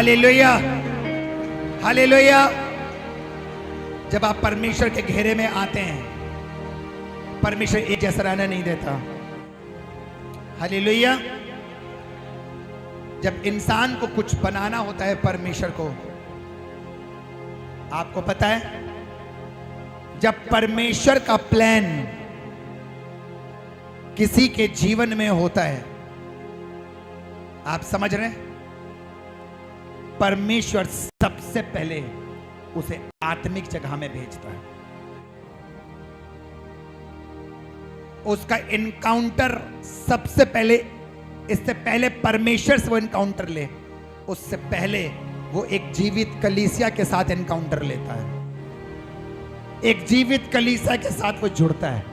Hallelujah, hallelujah. जब आप परमेश्वर के घेरे में आते हैं, परमेश्वर एक जैसा रहने नहीं देता। हालेलुया। जब इंसान को कुछ बनाना होता है परमेश्वर को, आपको पता है, जब परमेश्वर का प्लान किसी के जीवन में होता है, आप समझ रहे हैं, परमेश्वर सबसे पहले उसे आत्मिक जगह में भेजता है। उसका इनकाउंटर सबसे पहले, इससे पहले परमेश्वर से वो इनकाउंटर ले, उससे पहले वो एक जीवित कलीसिया के साथ इनकाउंटर लेता है। एक जीवित कलीसिया के साथ वो जुड़ता है।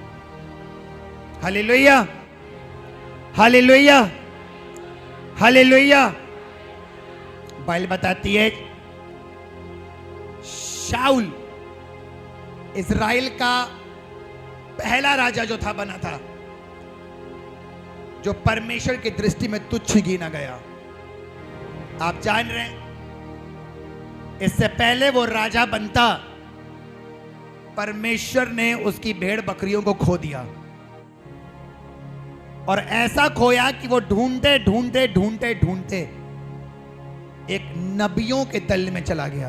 Hallelujah, hallelujah, hallelujah. बाइबल बताती है, शाऊल इज़राइल का पहला राजा जो था, बना था, जो परमेश्वर की दृष्टि में तुच्छ गिना गया। आप जान रहे हैं, इससे पहले वो राजा बनता, परमेश्वर ने उसकी भेड़ बकरियों को खो दिया, और ऐसा खोया कि वो ढूंढते ढूंढते ढूंढते ढूंढते एक नबियों के दल में चला गया।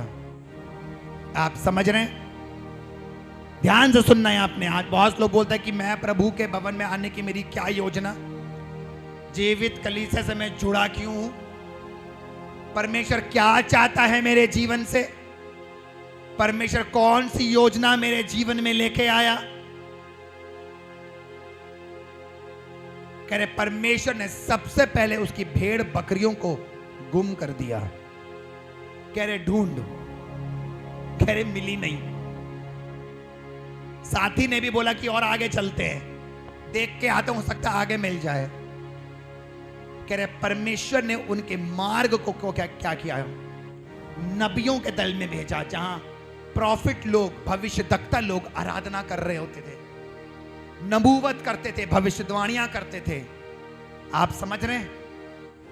आप समझ रहे हैं? ध्यान से सुनना है आपने। आज बहुत लोग बोलते हैं कि मैं प्रभु के भवन में आने की मेरी क्या योजना, जीवित कलीसिया से मैं जुड़ा क्यों हूं, परमेश्वर क्या चाहता है मेरे जीवन से, परमेश्वर कौन सी योजना मेरे जीवन में लेके आया। कह रहे परमेश्वर ने सबसे पहले उसकी भेड़ बकरियों को गुम कर दिया। कह रहे ढूंढ, कह रहे मिली नहीं। साथी ने भी बोला कि और आगे चलते हैं, देख के आते, हो सकता आगे मिल जाए। कह रहे परमेश्वर ने उनके मार्ग को क्या किया, नबियों के दल में भेजा, जहां प्रॉफिट लोग, भविष्यद्वक्ता लोग आराधना कर रहे होते थे, नबूवत करते थे, भविष्यवाणियां करते थे। आप समझ रहे हैं?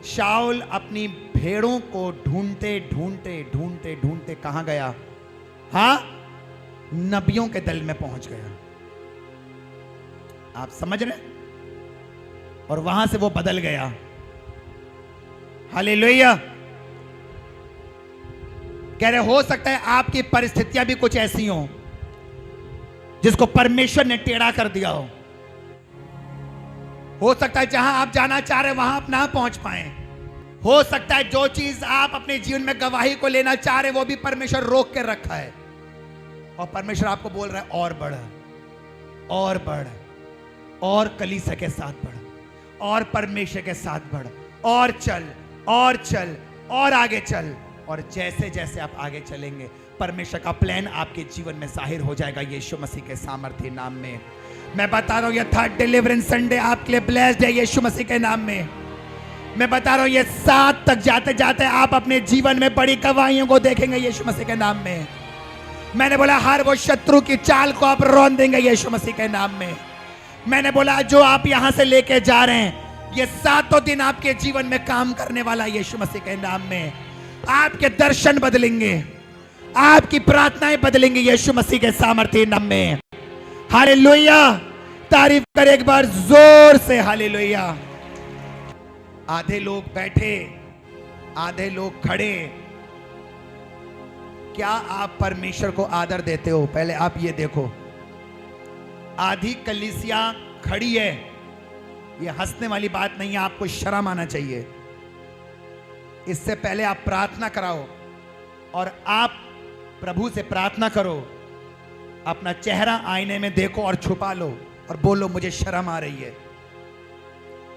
शाऊल अपनी भेड़ों को ढूंढते ढूंढते ढूंढते ढूंढते कहां गया? हां, नबियों के दल में पहुंच गया। आप समझ रहे हैं? और वहां से वो बदल गया। हालेलुया। कह रहे हो सकता है आपकी परिस्थितियां भी कुछ ऐसी हो जिसको परमेश्वर ने टेढ़ा कर दिया हो सकता है जहां आप जाना चाह रहे वहां आप ना पहुंच पाए। हो सकता है जो चीज आप अपने जीवन में गवाही को लेना चाह रहे वो भी परमेश्वर रोक के रखा है, और परमेश्वर आपको बोल रहा है और बढ़, और बढ़, और कलीसिया के साथ बढ़, और परमेश्वर के साथ बढ़, और चल, और चल, और आगे चल। और जैसे जैसे आप आगे चलेंगे, परमेश्वर का प्लान आपके जीवन में जाहिर हो जाएगा, यीशु मसीह के सामर्थ्य नाम में। मैं बता रहा हूं, ये थर्ड डिलीवरेंस संडे आपके लिए ब्लेस्ड है, यीशु मसीह के नाम में। मैं बता रहा हूं, ये 7 तक जाते जाते आप अपने जीवन में बड़ी गवाहियों को देखेंगे, यीशु मसीह के नाम में। मैंने बोला हर वो शत्रु की चाल को आप रौंद देंगे, यीशु मसीह के नाम में। मैंने बोला जो आप यहां से लेके जा रहे हैं, ये 7 दिन आपके जीवन में काम करने वाला, यीशु मसीह के नाम में। आपके दर्शन बदलेंगे, आपकी प्रार्थनाएं बदलेंगी, यीशु मसीह के सामर्थ्य नाम में। हालेलुया। तारीफ कर एक बार जोर से, हालेलुया। आधे लोग बैठे, आधे लोग खड़े। क्या आप परमेश्वर को आदर देते हो? पहले आप ये देखो। आधी कलीसिया खड़ी है, ये हंसने वाली बात नहीं है, आपको शर्म आना चाहिए। इससे पहले आप प्रार्थना कराओ और आप प्रभु से प्रार्थना करो, अपना चेहरा आईने में देखो और छुपा लो और बोलो मुझे शर्म आ रही है।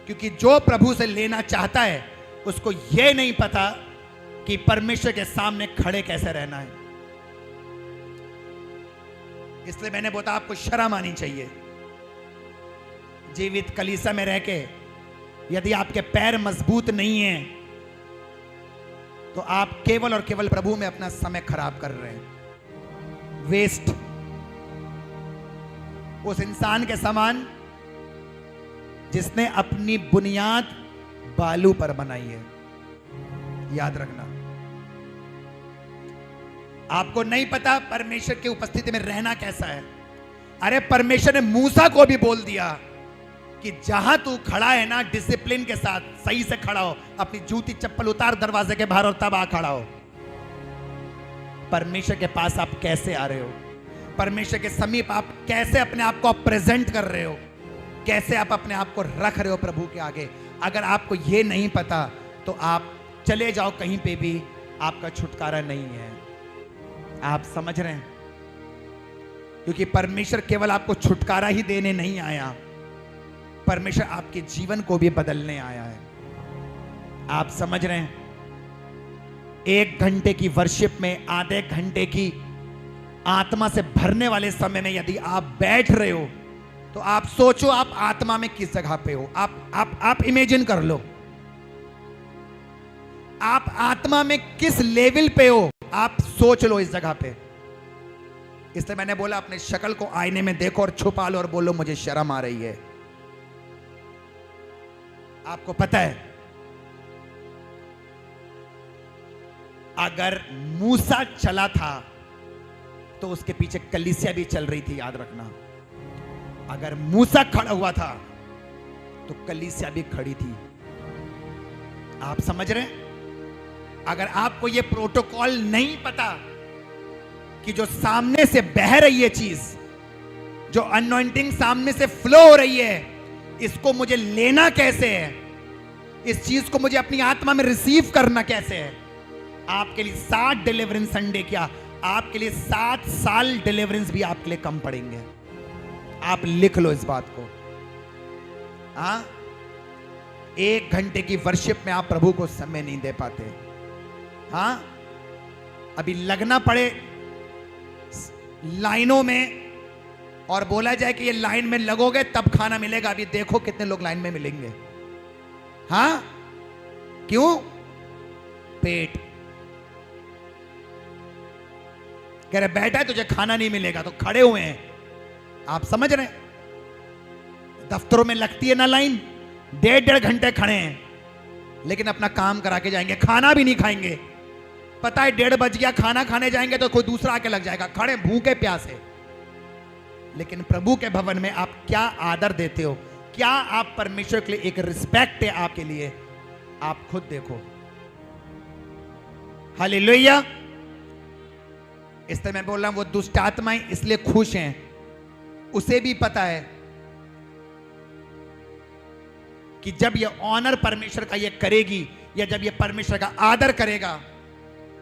क्योंकि जो प्रभु से लेना चाहता है उसको यह नहीं पता कि परमेश्वर के सामने खड़े कैसे रहना है। इसलिए मैंने बोला आपको शर्म आनी चाहिए। जीवित कलीसिया में रह के यदि आपके पैर मजबूत नहीं हैं तो आप केवल और केवल प्रभु में अपना समय खराब कर रहे हैं, वेस्ट। उस इंसान के समान जिसने अपनी बुनियाद बालू पर बनाई है। याद रखना, आपको नहीं पता परमेश्वर की उपस्थिति में रहना कैसा है। अरे परमेश्वर ने मूसा को भी बोल दिया कि जहां तू खड़ा है ना, डिसिप्लिन के साथ सही से खड़ा हो, अपनी जूती चप्पल उतार दरवाजे के बाहर और तब आ खड़ा हो। परमेश्वर के पास आप कैसे आ रहे हो, परमेश्वर के समीप आप कैसे अपने आप को प्रेजेंट कर रहे हो, कैसे आप अपने आप को रख रहे हो प्रभु के आगे। अगर आपको यह नहीं पता तो आप चले जाओ कहीं पे भी, आपका छुटकारा नहीं है। आप समझ रहे हैं? क्योंकि परमेश्वर केवल आपको छुटकारा ही देने नहीं आया, परमेश्वर आपके जीवन को भी बदलने आया है। आप समझ रहे हैं? 1 घंटे की वर्शिप में, आधे घंटे की आत्मा से भरने वाले समय में यदि आप बैठ रहे हो तो आप सोचो आप आत्मा में किस जगह पे हो। आप इमेजिन कर लो आप आत्मा में किस लेवल पे हो, आप सोच लो इस जगह पे। इसलिए मैंने बोला अपने शक्ल को आईने में देखो और छुपा लो और बोलो मुझे शर्म आ रही है। आपको पता है अगर मूसा चला था तो उसके पीछे कलीसिया भी चल रही थी, याद रखना। अगर मूसा खड़ा हुआ था तो कलीसिया भी खड़ी थी। आप समझ रहे हैं? अगर आपको यह प्रोटोकॉल नहीं पता कि जो सामने से बह रही है चीज, जो अनॉइंटिंग सामने से फ्लो हो रही है, इसको मुझे लेना कैसे है, इस चीज को मुझे अपनी आत्मा में रिसीव करना कैसे है। आपके लिए 60 डिलीवरेंस संडे क्या, आपके लिए 7 साल डिलीवरेंस भी आपके लिए कम पड़ेंगे। आप लिख लो इस बात को। 1 घंटे की वर्शिप में आप प्रभु को समय नहीं दे पाते। अभी लगना पड़े लाइनों में और बोला जाए कि ये लाइन में लगोगे तब खाना मिलेगा। अभी देखो कितने लोग लाइन में मिलेंगे। क्यों? पेट कह रहे बैठा है तुझे खाना नहीं मिलेगा तो खड़े हुए हैं। आप समझ रहे हैं? दफ्तरों में लगती है ना लाइन, 1.5 घंटे खड़े हैं लेकिन अपना काम करा के जाएंगे, खाना भी नहीं खाएंगे। पता है 1:30 बज गया, खाना खाने जाएंगे तो कोई दूसरा आके लग जाएगा, खड़े भूखे प्यासे। लेकिन प्रभु के भवन में आप क्या आदर देते हो, क्या आप परमेश्वर के लिए एक रिस्पेक्ट है आपके लिए, आप खुद देखो। हालेलुया। इसलिए मैं बोल रहा हूं वो दुष्ट आत्माएं इसलिए खुश हैं, उसे भी पता है कि जब ये ऑनर परमेश्वर का ये करेगी, या जब ये परमेश्वर का आदर करेगा,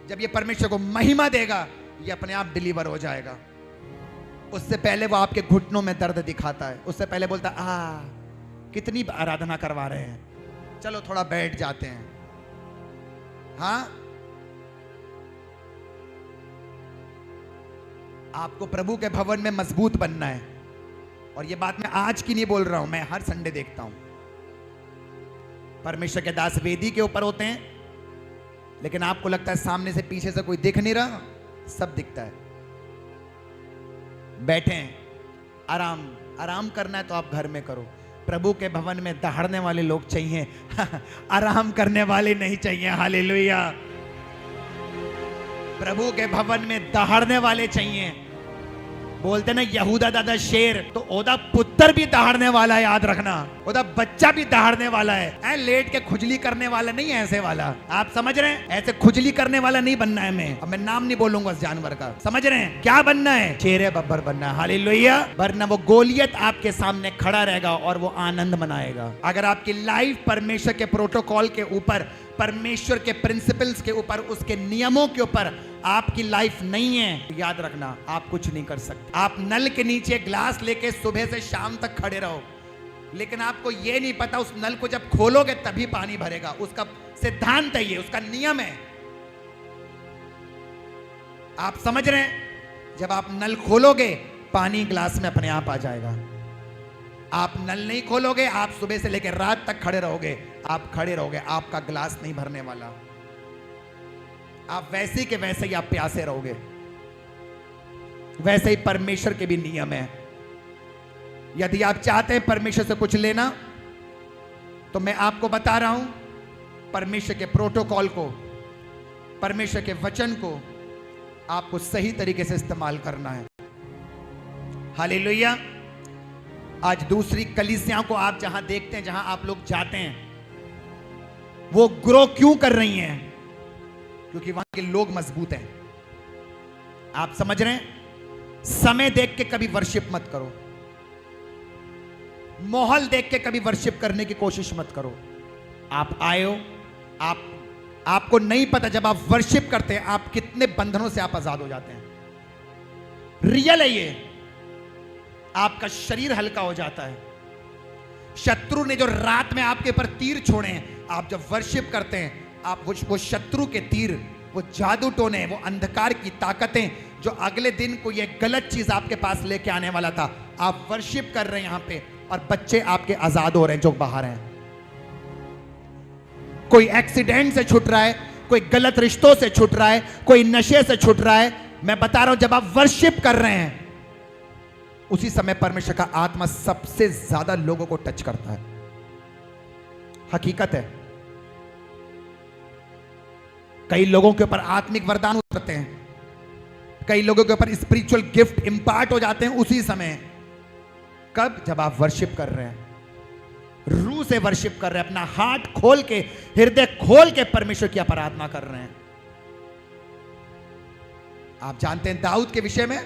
जब ये परमेश्वर को महिमा देगा, ये अपने आप डिलीवर हो जाएगा। उससे पहले वो आपके घुटनों में दर्द दिखाता है, उससे पहले बोलता कितनी आराधना करवा रहे हैं, चलो थोड़ा बैठ जाते हैं। आपको प्रभु के भवन में मजबूत बनना है। और ये बात मैं आज की नहीं बोल रहा हूं, मैं हर संडे देखता हूं परमेश्वर के दास वेदी के ऊपर होते हैं, लेकिन आपको लगता है सामने से पीछे से कोई दिख नहीं रहा, सब दिखता है। बैठे हैं, आराम करना है तो आप घर में करो। प्रभु के भवन में दहाड़ने वाले लोग चाहिए, आराम करने वाले नहीं चाहिए। हालेलुया। प्रभु के भवन में दहाड़ने वाले चाहिए। बोलते ना यहूदा दादा शेर, तो ओदा पुत्र भी दहाड़ने वाला है, याद रखना। ओदा बच्चा भी दहाड़ने वाला है। लेट के खुजली करने वाला नहीं है, ऐसे वाला। आप समझ रहे हैं? ऐसे खुजली करने वाला नहीं बनना है मैं। अब मैं नाम नहीं बोलूंगा उस जानवर का, समझ रहे हैं? क्या बनना है? शेर बब्बर बनना है। हालेलुया। वरना वो गोलियत आपके सामने खड़ा रहेगा और वो आनंद मनाएगा। अगर आपकी लाइफ परमेश्वर के प्रोटोकॉल के ऊपर, परमेश्वर के प्रिंसिपल्स के ऊपर, उसके नियमों के ऊपर आपकी लाइफ नहीं है, याद रखना आप कुछ नहीं कर सकते। आप नल के नीचे ग्लास लेके सुबह से शाम तक खड़े रहो, लेकिन आपको यह नहीं पता उस नल को जब खोलोगे तभी पानी भरेगा। उसका सिद्धांत है, ये उसका नियम है। आप समझ रहे हैं? जब आप नल खोलोगे पानी ग्लास में अपने आप आ जाएगा। आप नल नहीं खोलोगे, आप सुबह से लेकर रात तक खड़े रहोगे, आप खड़े रहोगे, आपका ग्लास नहीं भरने वाला। आप वैसे के वैसे ही आप प्यासे रहोगे। वैसे ही परमेश्वर के भी नियम है। यदि आप चाहते हैं परमेश्वर से कुछ लेना, तो मैं आपको बता रहा हूं परमेश्वर के प्रोटोकॉल को, परमेश्वर के वचन को आपको सही तरीके से इस्तेमाल करना है। हालेलुया। आज दूसरी कलीसियाओं को आप जहां देखते हैं, जहां आप लोग जाते हैं, वो ग्रो क्यों कर रही हैं? क्योंकि वहां के लोग मजबूत हैं। आप समझ रहे हैं? समय देख के कभी वर्शिप मत करो, माहौल देख के कभी वर्शिप करने की कोशिश मत करो। आप आए हो, आपको नहीं पता जब आप वर्शिप करते हैं आप कितने बंधनों से आप आजाद हो जाते हैं। रियल है ये। आपका शरीर हल्का हो जाता है। शत्रु ने जो रात में आपके ऊपर तीर छोड़े हैं, आप जब वर्शिप करते हैं, आप वो शत्रु के तीर, वो जादू टोने, वो अंधकार की ताकतें जो अगले दिन को ये गलत चीज आपके पास लेके आने वाला था, आप वर्शिप कर रहे हैं यहां पे, और बच्चे आपके आजाद हो रहे हैं जो बाहर हैं। कोई एक्सीडेंट से छूट रहा है, कोई गलत रिश्तों से छूट रहा है, कोई नशे से छूट रहा है। मैं बता रहा हूं, जब आप वर्शिप कर रहे हैं उसी समय परमेश्वर का आत्मा सबसे ज्यादा लोगों को टच करता है। हकीकत है। कई लोगों के ऊपर आत्मिक वरदान उतरते हैं, कई लोगों के ऊपर स्पिरिचुअल गिफ्ट इंपार्ट हो जाते हैं उसी समय। कब? जब आप वर्शिप कर रहे हैं, रूह से वर्शिप कर रहे हैं, अपना हार्ट खोल के, हृदय खोल के परमेश्वर की आराधना कर रहे हैं। आप जानते हैं दाऊद के विषय में,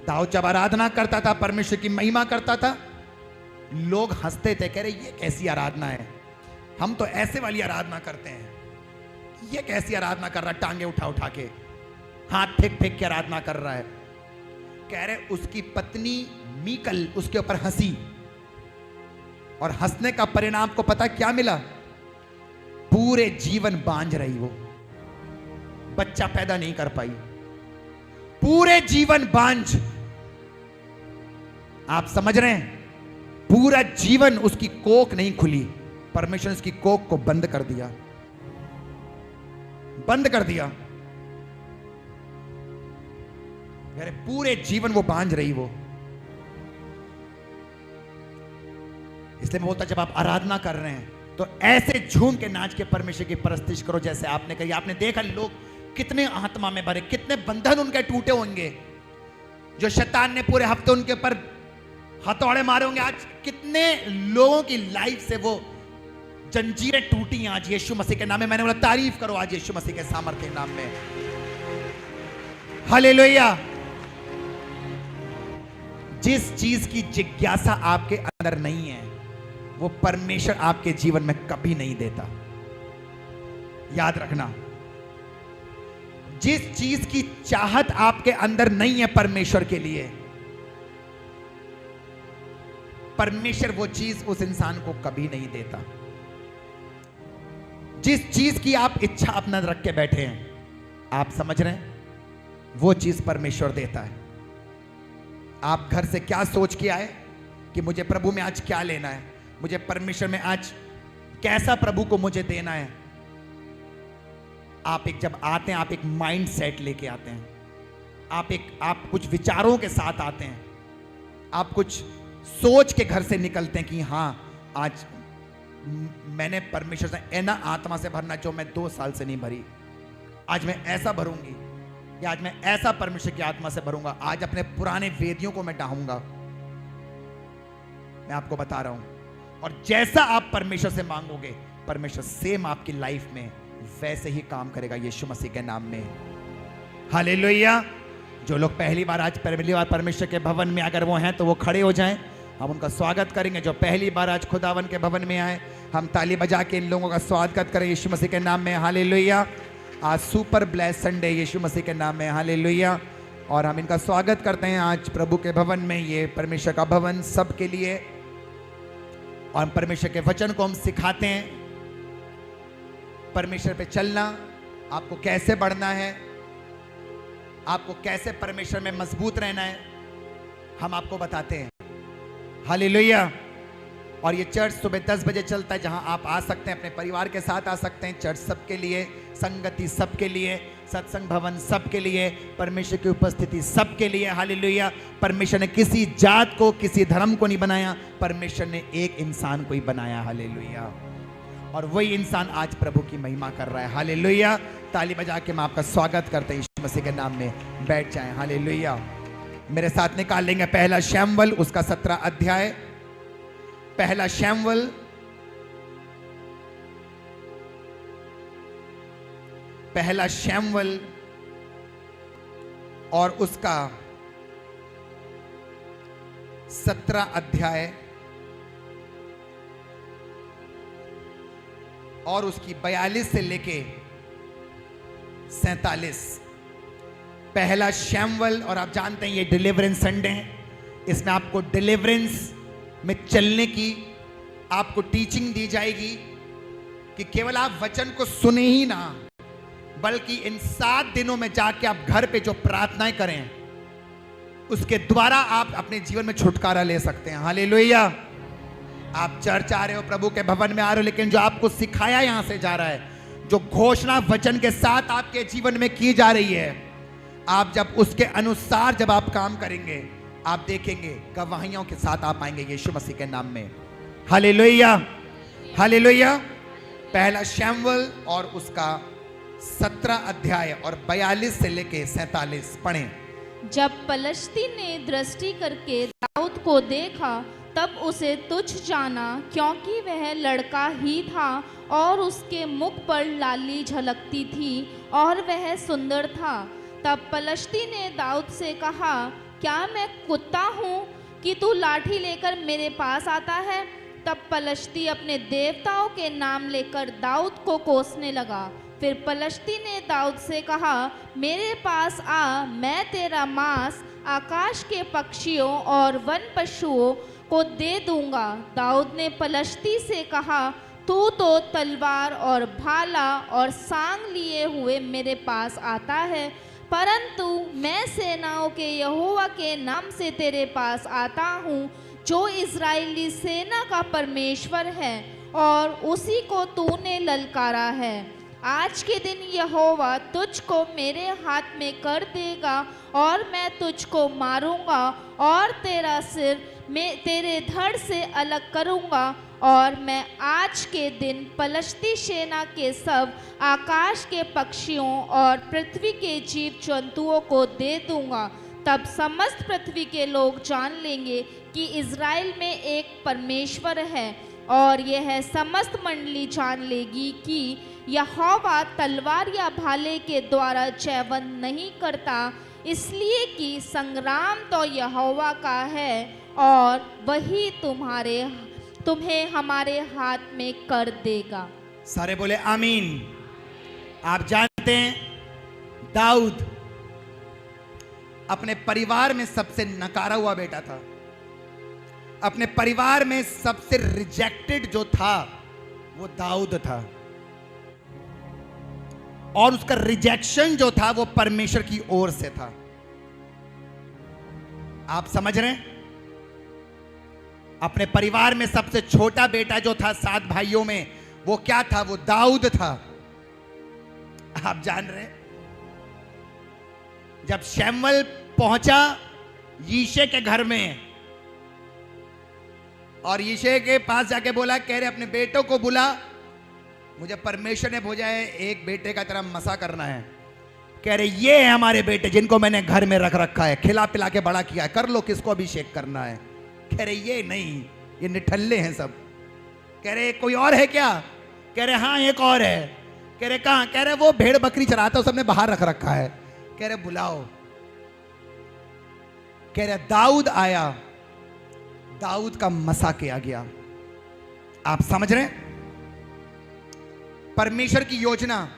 दाऊद जब आराधना करता था, परमेश्वर की महिमा करता था, लोग हंसते थे, कह रहे ये कैसी आराधना है, हम तो ऐसे वाली आराधना करते हैं, ये कैसी आराधना कर रहा है, टांगे उठा उठा के, हाथ फेंक फेंक के आराधना कर रहा है। कह रहे उसकी पत्नी मीकल उसके ऊपर हंसी, और हंसने का परिणाम को पता क्या मिला? पूरे जीवन बांझ रही वो, बच्चा पैदा नहीं कर पाई, पूरे जीवन बांझ। आप समझ रहे हैं? पूरा जीवन उसकी कोख नहीं खुली, परमेश्वर ने उसकी कोख को बंद कर दिया, बंद कर दिया। अरे पूरे जीवन वो बांझ रही वो। इसलिए मैं बोलता, जब आप आराधना कर रहे हैं तो ऐसे झूम के नाच के परमेश्वर की परस्तिश करो जैसे आपने कही। आपने देखा लोग कितने आत्मा में भरे, कितने बंधन उनके टूटे होंगे, जो शैतान ने पूरे हफ्ते उनके ऊपर हथौड़े मारे होंगे। आज कितने लोगों की लाइफ से वो जंजीरें टूटी आज यीशु मसीह के नाम में। मैंने बोला तारीफ करो आज यीशु मसीह के सामर्थ्य के नाम में। हालेलुया। जिस चीज की जिज्ञासा आपके अंदर नहीं है, वो परमेश्वर आपके जीवन में कभी नहीं देता। याद रखना, जिस चीज की चाहत आपके अंदर नहीं है परमेश्वर के लिए, परमेश्वर वो चीज उस इंसान को कभी नहीं देता। जिस चीज की आप इच्छा अपना रख के बैठे हैं, आप समझ रहे हैं, वो चीज परमेश्वर देता है। आप घर से क्या सोच के आए कि मुझे प्रभु में आज क्या लेना है, मुझे परमेश्वर में आज कैसा प्रभु को मुझे देना है। आप जब आते हैं, आप एक माइंड सेट लेके आते हैं, आप कुछ विचारों के साथ आते हैं, आप कुछ सोच के घर से निकलते हैं कि हाँ आज मैंने परमेश्वर से ऐना आत्मा से भरना जो मैं 2 साल से नहीं भरी, आज मैं ऐसा भरूंगी, या आज मैं ऐसा परमेश्वर की आत्मा से भरूंगा, आज अपने पुराने वेदियों को मैं डाहूंगा। मैं आपको बता रहा हूं, और जैसा आप परमेश्वर से मांगोगे, परमेश्वर सेम आपकी लाइफ में वैसे ही काम करेगा यीशु मसीह के नाम में। हालेलुया। जो लोग पहली बार परमेश्वर के भवन में अगर वो हैं तो वो खड़े हो जाएं, हम उनका स्वागत करेंगे। जो पहली बार आज खुदावन के भवन में आए, हम ताली बजा के इन लोगों का स्वागत करें यीशु मसीह के नाम में। हालेलुया। आज सुपर ब्लेस संडे यीशु मसीह के नाम में। हालेलुया। और हम इनका स्वागत करते हैं आज प्रभु के भवन में। ये परमेश्वर का भवन सबके लिए, और हम परमेश्वर के वचन को हम सिखाते हैं, परमेश्वर पे चलना, आपको कैसे बढ़ना है, आपको कैसे परमेश्वर में मजबूत रहना है, हम आपको बताते हैं। हालेलुया। और ये चर्च सुबह 10 बजे चलता है, जहां आप आ सकते हैं, अपने परिवार के साथ आ सकते हैं। चर्च सबके लिए, संगति सबके लिए, सत्संग भवन सबके लिए, परमेश्वर की उपस्थिति सबके लिए। हालेलुया। परमेश्वर ने किसी जात को, किसी धर्म को नहीं बनाया, परमेश्वर ने एक इंसान को ही बनाया। हालेलुया। और वही इंसान आज प्रभु की महिमा कर रहा है। हालेलुया। ताली बजा के मैं आपका स्वागत करते हैं यीशु मसीह के नाम में। बैठ जाएं। हालेलुया। मेरे साथ निकाल लेंगे पहला शमूएल उसका 17 अध्याय। पहला शमूएल और उसका 17 अध्याय और उसकी 42 से लेके 47। पहला शमूएल, और आप जानते हैं ये डिलीवरेंस संडे है। इसमें आपको डिलीवरेंस में चलने की आपको टीचिंग दी जाएगी कि केवल आप वचन को सुने ही ना, बल्कि इन 7 दिनों में जाके आप घर पे जो प्रार्थनाएं करें उसके द्वारा आप अपने जीवन में छुटकारा ले सकते हैं। हालेलुया। आप चर्च आ रहे हो, प्रभु के भवन में आ रहे हो, लेकिन जो आपको सिखाया यहां से जा रहा है, जो घोषणा वचन के साथ आपके जीवन में की जा रही है, आप जब उसके अनुसार जब आप काम करेंगे, आप देखेंगे गवाहियों के साथ आप आएंगे यीशु मसीह के नाम में। हालेलुया। हालेलुया। पहला शमूएल और उसका 17 अध्याय और 42 से लेके 47 पढ़ें। जब पलिश्ती ने दृष्टि करके दाऊद को देखा, तब उसे तुच्छ जाना, क्योंकि वह लड़का ही था और उसके मुख पर लाली झलकती थी और वह सुंदर था। तब पलिश्ती ने दाऊद से कहा, क्या मैं कुत्ता हूँ कि तू लाठी लेकर मेरे पास आता है? तब पलिश्ती अपने देवताओं के नाम लेकर दाऊद को कोसने लगा। फिर पलिश्ती ने दाऊद से कहा, मेरे पास आ, मैं तेरा मांस आकाश के पक्षियों और वन पशुओं को दे दूंगा। दाऊद ने पलिश्ती से कहा, तू तो तलवार और भाला और सांग लिए हुए मेरे पास आता है, परंतु मैं सेनाओं के यहोवा के नाम से तेरे पास आता हूँ, जो इज़राइली सेना का परमेश्वर है, और उसी को तूने ललकारा है। आज के दिन यहोवा तुझको मेरे हाथ में कर देगा और मैं तुझको मारूंगा और तेरा सिर मैं तेरे धड़ से अलग करूंगा, और मैं आज के दिन पलिश्ती सेना के सब आकाश के पक्षियों और पृथ्वी के जीव जंतुओं को दे दूंगा। तब समस्त पृथ्वी के लोग जान लेंगे कि इज़राइल में एक परमेश्वर है, और यह समस्त मंडली जान लेगी कि यहोवा तलवार या भाले के द्वारा जयवंत नहीं करता, इसलिए कि संग्राम तो यहोवा का है और वही तुम्हें हमारे हाथ में कर देगा। सारे बोले आमीन। आप जानते हैं दाऊद अपने परिवार में सबसे नकारा हुआ बेटा था। अपने परिवार में सबसे रिजेक्टेड जो था वो दाऊद था, और उसका रिजेक्शन जो था वो परमेश्वर की ओर से था। आप समझ रहे हैं? अपने परिवार में सबसे छोटा बेटा जो था 7 भाइयों में, वो क्या था? वो दाऊद था। आप जान रहे हैं, जब शमूएल पहुंचा यिशै के घर में और यिशै के पास जाके बोला, कह रहे अपने बेटों को बुला, मुझे परमेश्वर ने भेजा है एक बेटे का तेरा मसा करना है। कह रहे ये है हमारे बेटे जिनको मैंने घर में रख रखा है, खिला पिला के बड़ा किया है, कर लो किसको अभिषेक करना है। कह रहे ये नहीं, ये निठल्ले हैं सब। कह रहे कोई और है क्या? कह रहे हाँ एक और है। कह रहे कहाँ? कह रहे वो भेड़ बकरी चराता है, सबने बाहर रख रखा है। कह रहे बुलाओ। कह रहे दाऊद आया, दाऊद का मसा किया गया। आप समझ रहे हैं परमेश्वर की योजना?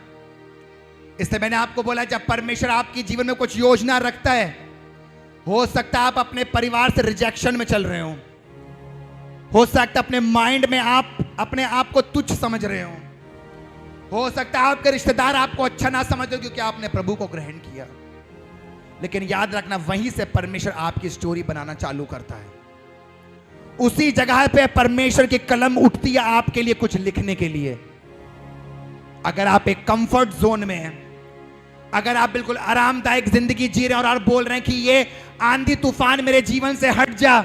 इससे मैंने आपको बोला, जब परमेश्वर आपकी जीवन में कुछ योजना रखता है, हो सकता है आप अपने परिवार से रिजेक्शन में चल रहे हो सकता है अपने माइंड में आप अपने आप को तुच्छ समझ रहे हो सकता है आपके रिश्तेदार आपको अच्छा ना समझ हो क्योंकि आपने प्रभु को ग्रहण किया। लेकिन याद रखना, वहीं से परमेश्वर आपकी स्टोरी बनाना चालू करता है। उसी जगह पे परमेश्वर की कलम उठती है आपके लिए कुछ लिखने के लिए। अगर आप एक कंफर्ट जोन में हैं, अगर आप बिल्कुल आरामदायक जिंदगी जी रहे हैं और आप बोल रहे हैं कि ये आंधी तूफान मेरे जीवन से हट जा,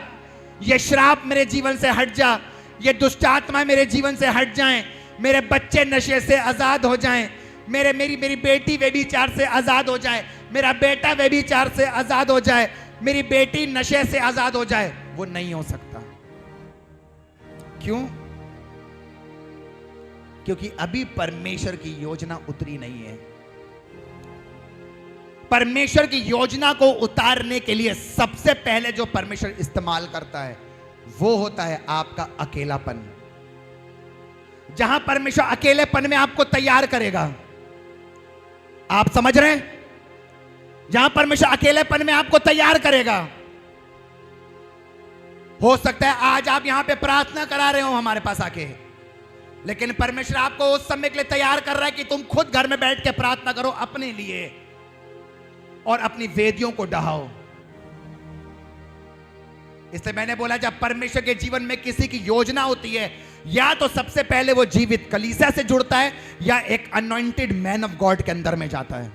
ये श्राप मेरे जीवन से हट जा, ये दुष्ट आत्मा मेरे जीवन से हट जाएं, मेरे बच्चे नशे से आजाद हो जाएं, मेरी बेटी व्यभिचार से आजाद हो जाए, मेरा बेटा व्यभिचार से आजाद हो जाए, मेरी बेटी नशे से आजाद हो जाए, वो नहीं हो सकता। क्यों? क्योंकि अभी परमेश्वर की योजना उतरी नहीं है। परमेश्वर की योजना को उतारने के लिए सबसे पहले जो परमेश्वर इस्तेमाल करता है वो होता है आपका अकेलापन। जहां परमेश्वर अकेलेपन में आपको तैयार करेगा, आप समझ रहे हैं? जहां परमेश्वर अकेलेपन में आपको तैयार करेगा। हो सकता है आज आप यहां पे प्रार्थना करा रहे हो हमारे पास आके, लेकिन परमेश्वर आपको उस समय के लिए तैयार कर रहा है कि तुम खुद घर में बैठ के प्रार्थना करो अपने लिए और अपनी वेदियों को डहाओ। इसलिए मैंने बोला जब परमेश्वर के जीवन में किसी की योजना होती है, या तो सबसे पहले वो जीवित कलीसिया से जुड़ता है या एक अनॉइंटेड मैन ऑफ गॉड के अंदर में जाता है।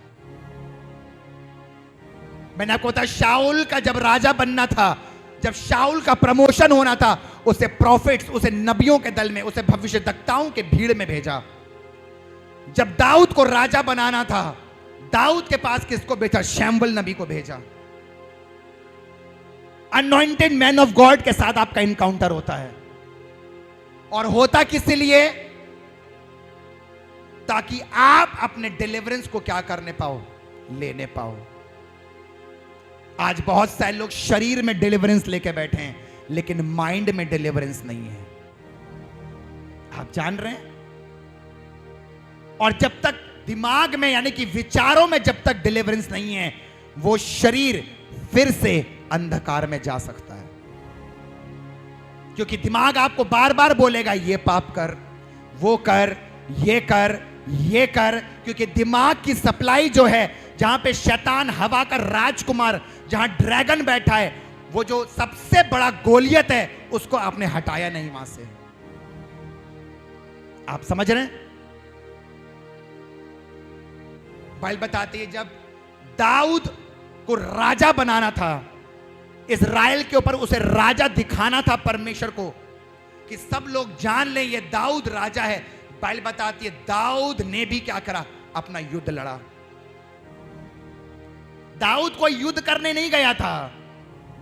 मैंने आपको बताया शाऊल का जब राजा बनना था, जब शाऊल का प्रमोशन होना था, उसे प्रॉफिट्स, उसे नबियों के दल में, उसे भविष्यद्वक्ताओं के भीड़ में भेजा। जब दाऊद को राजा बनाना था, दाऊद के पास किसको भेजा? शैम्बल नबी को भेजा। अनॉइंटेड मैन ऑफ गॉड के साथ आपका इनकाउंटर होता है, और होता किस लिए? ताकि आप अपने डिलीवरेंस को क्या करने पाओ? लेने पाओ। आज बहुत सारे लोग शरीर में डिलीवरेंस लेके बैठे हैं, लेकिन माइंड में डिलीवरेंस नहीं है। आप जान रहे हैं? और जब तक दिमाग में यानी कि विचारों में जब तक डिलीवरेंस नहीं है, वो शरीर फिर से अंधकार में जा सकता है। क्योंकि दिमाग आपको बार बार बोलेगा ये पाप कर, वो कर, ये कर, ये कर। क्योंकि दिमाग की सप्लाई जो है, जहां पे शैतान हवा का राजकुमार, जहां ड्रैगन बैठा है, वो जो सबसे बड़ा गोलियत है, उसको आपने हटाया नहीं वहां से। आप समझ रहे हैं? बाइबल बताती है जब दाऊद को राजा बनाना था, इज़राइल के ऊपर उसे राजा दिखाना था परमेश्वर को, कि सब लोग जान लें ये दाऊद राजा है। बाइबल बताती है दाऊद ने भी क्या करा? अपना युद्ध लड़ा। दाऊद कोई युद्ध करने नहीं गया था,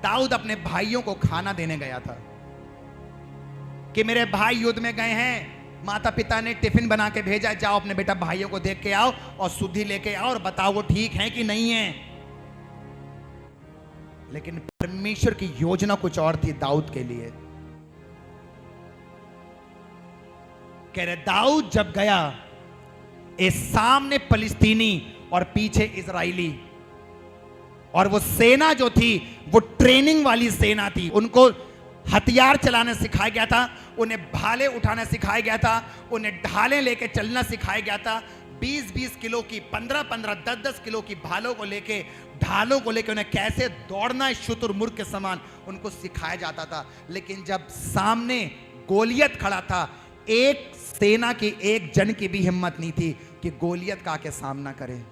दाऊद अपने भाइयों को खाना देने गया था कि मेरे भाई युद्ध में गए हैं, माता पिता ने टिफिन बना के भेजा, जाओ अपने बेटा भाइयों को देख के आओ और शुद्धि लेके आओ और बताओ वो ठीक है कि नहीं है। लेकिन परमेश्वर की योजना कुछ और थी दाऊद के लिए। कह रहे दाऊद जब गया, इस सामने फलिस्तीनी और पीछे इजरायली, और वो सेना जो थी वो ट्रेनिंग वाली सेना थी। उनको हथियार चलाना सिखाया गया था, उन्हें भाले उठाना सिखाया गया था, उन्हें ढालें लेके चलना सिखाया गया था। 20-20 किलो की, 15-15, 10-10 किलो की भालों को लेके, ढालों को लेके उन्हें कैसे दौड़ना है शुतुरमुर्ग के समान उनको सिखाया जाता था। लेकिन जब सामने गोलियत खड़ा था, एक सेना की एक जन की भी हिम्मत नहीं थी कि गोलियत का आके सामना करे।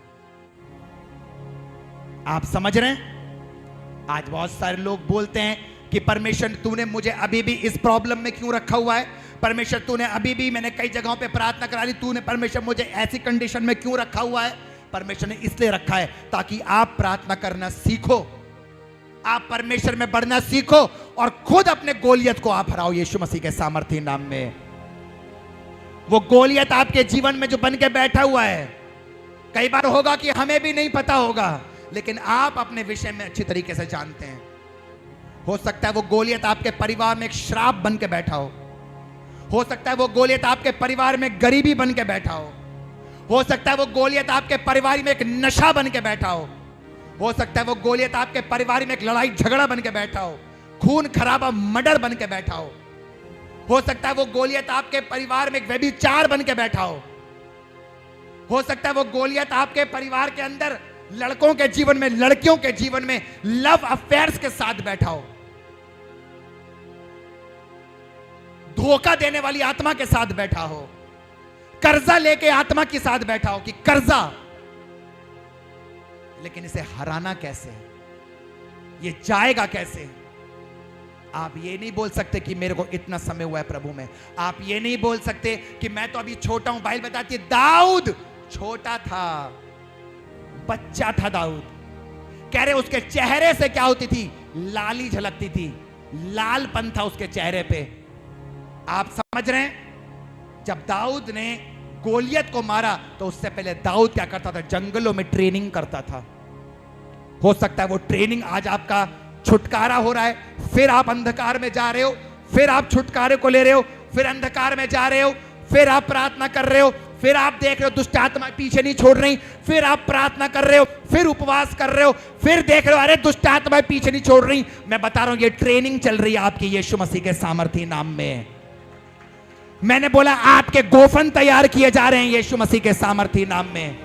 आप समझ रहे हैं? आज बहुत सारे लोग बोलते हैं कि परमेश्वर तूने मुझे अभी भी इस प्रॉब्लम में क्यों रखा हुआ है? परमेश्वर तूने अभी भी, मैंने कई जगहों पे प्रार्थना करा ली, तूने परमेश्वर मुझे ऐसी कंडीशन में क्यों रखा हुआ है? परमेश्वर ने इसलिए रखा है ताकि आप प्रार्थना करना सीखो, आप परमेश्वर में बढ़ना सीखो और खुद अपने गोलियत को आप हराओ यीशु मसीह के सामर्थ्य नाम में। वो गोलियत आपके जीवन में जो बन के बैठा हुआ है, कई बार होगा कि हमें भी नहीं पता होगा, लेकिन आप अपने विषय में अच्छी तरीके से जानते हैं। हो सकता है वो गोलियत आपके परिवार में एक श्राप बन के बैठा हो सकता है वो गोलियत आपके परिवार में गरीबी बन के बैठा हो सकता है वो गोलियत आपके परिवार में एक नशा बन के बैठा हो सकता है वो गोलियत आपके परिवार में एक लड़ाई झगड़ा बन के बैठा हो, खून खराबा मर्डर बन के बैठा हो सकता है वो गोलियत आपके परिवार में एक व्यभिचार बन के बैठा हो सकता है वो गोलियत आपके परिवार के अंदर लड़कों के जीवन में, लड़कियों के जीवन में लव अफेयर्स के साथ बैठा हो, धोखा देने वाली आत्मा के साथ बैठा हो, कर्जा लेके आत्मा के साथ बैठा हो कि कर्जा। लेकिन इसे हराना कैसे? ये जाएगा कैसे? आप ये नहीं बोल सकते कि मेरे को इतना समय हुआ है प्रभु में। आप ये नहीं बोल सकते कि मैं तो अभी छोटा हूं। बाइबल बताती है दाऊद छोटा था, बच्चा था दाऊद। कह रहे उसके चेहरे से क्या होती थी? लाली झलकती थी, लालपन था उसके चेहरे पे। आप समझ रहे हैं? जब दाऊद ने गोलियत को मारा तो उससे पहले दाऊद क्या करता था? जंगलों में ट्रेनिंग करता था। हो सकता है वो ट्रेनिंग आज आपका छुटकारा हो रहा है, फिर आप अंधकार में जा रहे हो, फिर आप छुटकारे को ले रहे हो, फिर अंधकार में जा रहे हो, फिर आप प्रार्थना कर रहे हो, फिर आप देख रहे हो दुष्ट आत्मा पीछे नहीं छोड़ रही, फिर आप प्रार्थना कर रहे हो, फिर उपवास कर रहे हो, फिर देख रहे हो अरे दुष्ट आत्मा पीछे नहीं छोड़ रही। मैं बता रहा हूं ये ट्रेनिंग चल रही है आपकी यीशु मसीह के सामर्थी नाम में। मैंने बोला आपके गोफन तैयार किए जा रहे हैं यीशु मसीह के सामर्थी नाम में।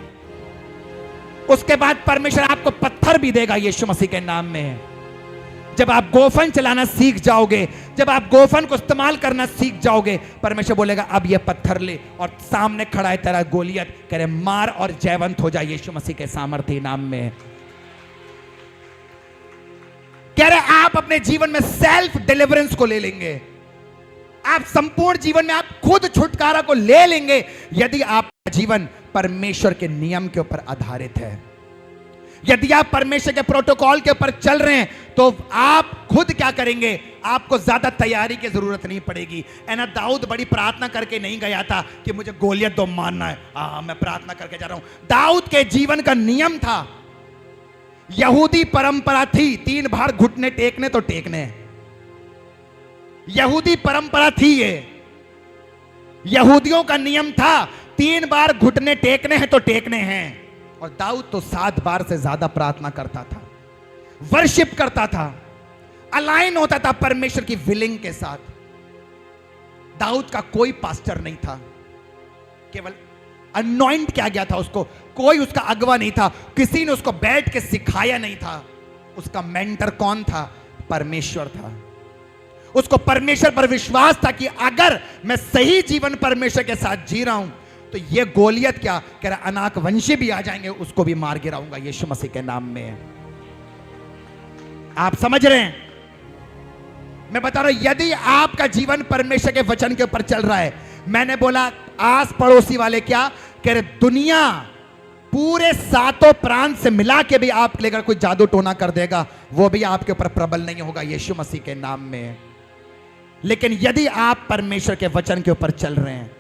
उसके बाद परमेश्वर आपको पत्थर भी देगा यीशु मसीह के नाम में। जब आप गोफन चलाना सीख जाओगे, जब आप गोफन को इस्तेमाल करना सीख जाओगे, परमेश्वर बोलेगा अब ये पत्थर ले, और सामने खड़ा है तेरा गोलियत, कह रहे मार और जयवंत हो जाए यीशु मसीह के सामर्थी नाम में। कह रहे आप अपने जीवन में सेल्फ डिलीवरेंस को ले लेंगे। आप संपूर्ण जीवन में आप खुद छुटकारा को ले लेंगे यदि आपका जीवन परमेश्वर के नियम के ऊपर आधारित है। यदि आप परमेश्वर के प्रोटोकॉल के ऊपर चल रहे हैं तो आप खुद क्या करेंगे? आपको ज्यादा तैयारी की जरूरत नहीं पड़ेगी। ना दाऊद बड़ी प्रार्थना करके नहीं गया था कि मुझे गोलियत तो मारना है, मैं प्रार्थना करके जा रहा हूं। दाऊद के जीवन का नियम था, यहूदी परंपरा थी, 3 बार घुटने टेकने तो टेकने। यहूदी परंपरा थी ये, यहूदियों का नियम था 3 बार घुटने टेकने हैं तो टेकने हैं। और दाऊद तो 7 बार से ज्यादा प्रार्थना करता था, वर्शिप करता था, अलाइन होता था परमेश्वर की विलिंग के साथ। दाऊद का कोई पास्टर नहीं था, केवल अनॉइंट किया गया था उसको, कोई उसका अगवा नहीं था, किसी ने उसको बैठ के सिखाया नहीं था। उसका मेंटर कौन था? परमेश्वर था। उसको परमेश्वर पर विश्वास था कि अगर मैं सही जीवन परमेश्वर के साथ जी रहा हूं तो ये गोलियत क्या कह रहा, अनाक वंशी भी आ जाएंगे उसको भी मार गिराऊंगा यीशु मसीह के नाम में। आप समझ रहे हैं? मैं बता रहा हूं यदि आपका जीवन परमेश्वर के वचन के ऊपर चल रहा है, मैंने बोला आस पड़ोसी वाले क्या कह रहे, दुनिया पूरे 7 प्रांत से मिला के भी आप लेकर कोई जादू टोना कर देगा, वो भी आपके ऊपर प्रबल नहीं होगा यीशु मसीह के नाम में। लेकिन यदि आप परमेश्वर के वचन के ऊपर चल रहे हैं,